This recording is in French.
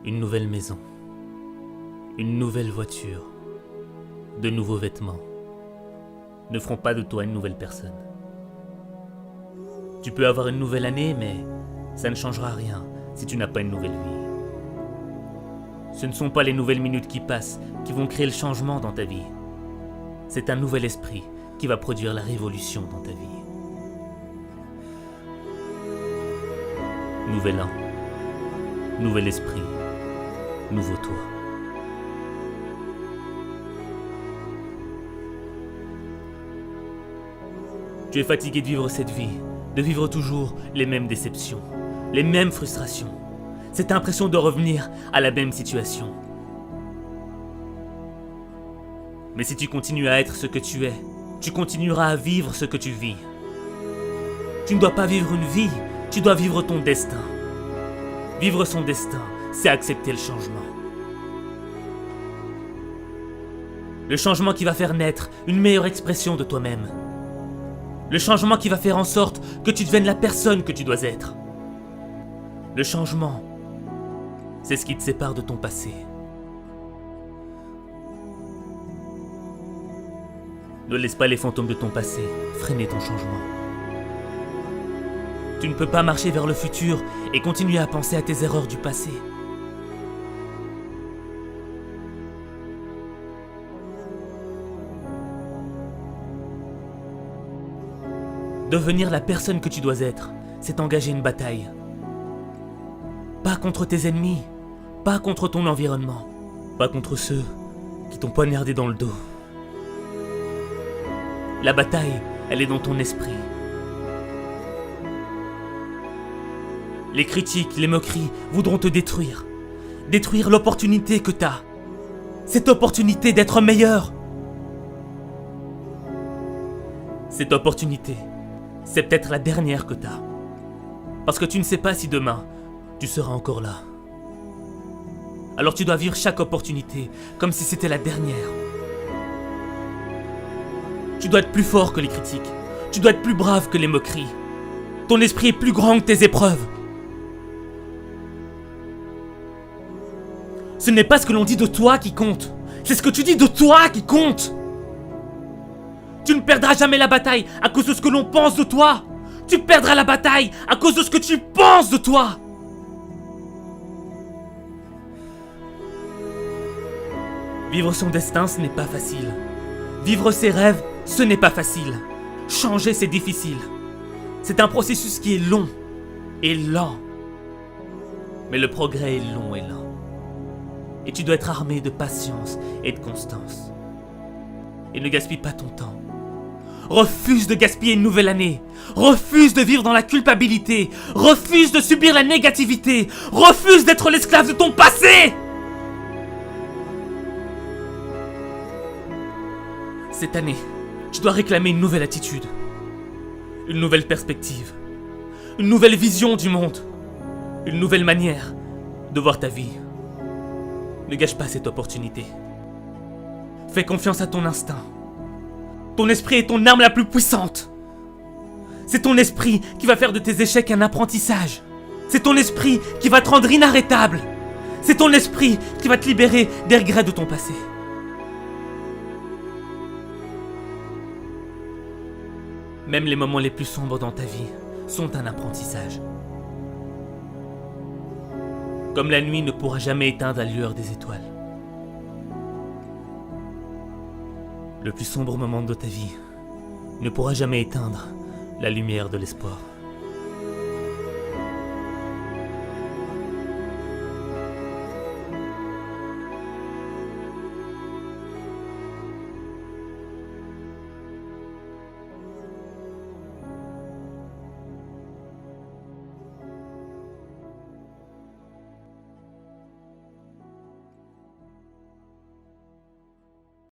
Une nouvelle maison, une nouvelle voiture, de nouveaux vêtements ne feront pas de toi une nouvelle personne. Tu peux avoir une nouvelle année, mais ça ne changera rien si tu n'as pas une nouvelle vie. Ce ne sont pas les nouvelles minutes qui passent qui vont créer le changement dans ta vie. C'est un nouvel esprit qui va produire la révolution dans ta vie. Nouvel an, nouvel esprit, nouveau toi. Tu es fatigué de vivre cette vie, de vivre toujours les mêmes déceptions, les mêmes frustrations, cette impression de revenir à la même situation. Mais si tu continues à être ce que tu es, tu continueras à vivre ce que tu vis. Tu ne dois pas vivre une vie, tu dois vivre ton destin. Vivre son destin, c'est accepter le changement. Le changement qui va faire naître une meilleure expression de toi-même. Le changement qui va faire en sorte que tu deviennes la personne que tu dois être. Le changement, c'est ce qui te sépare de ton passé. Ne laisse pas les fantômes de ton passé freiner ton changement. Tu ne peux pas marcher vers le futur et continuer à penser à tes erreurs du passé. Devenir la personne que tu dois être, c'est engager une bataille. Pas contre tes ennemis, pas contre ton environnement, pas contre ceux qui t'ont poignardé dans le dos. La bataille, elle est dans ton esprit. Les critiques, les moqueries voudront te détruire. Détruire l'opportunité que t'as. Cette opportunité d'être meilleur. Cette opportunité, c'est peut-être la dernière que t'as. Parce que tu ne sais pas si demain, tu seras encore là. Alors tu dois vivre chaque opportunité comme si c'était la dernière. Tu dois être plus fort que les critiques. Tu dois être plus brave que les moqueries. Ton esprit est plus grand que tes épreuves. Ce n'est pas ce que l'on dit de toi qui compte. C'est ce que tu dis de toi qui compte. Tu ne perdras jamais la bataille à cause de ce que l'on pense de toi. Tu perdras la bataille à cause de ce que tu penses de toi. Vivre son destin, ce n'est pas facile. Vivre ses rêves, ce n'est pas facile. Changer, c'est difficile. C'est un processus qui est long et lent. Mais le progrès est long et lent. Et tu dois être armé de patience et de constance. Et ne gaspille pas ton temps. Refuse de gaspiller une nouvelle année. Refuse de vivre dans la culpabilité. Refuse de subir la négativité. Refuse d'être l'esclave de ton passé. Cette année, tu dois réclamer une nouvelle attitude. Une nouvelle perspective. Une nouvelle vision du monde. Une nouvelle manière de voir ta vie. Ne gâche pas cette opportunité. Fais confiance à ton instinct. Ton esprit est ton arme la plus puissante. C'est ton esprit qui va faire de tes échecs un apprentissage. C'est ton esprit qui va te rendre inarrêtable. C'est ton esprit qui va te libérer des regrets de ton passé. Même les moments les plus sombres dans ta vie sont un apprentissage. Comme la nuit ne pourra jamais éteindre la lueur des étoiles. Le plus sombre moment de ta vie ne pourra jamais éteindre la lumière de l'espoir.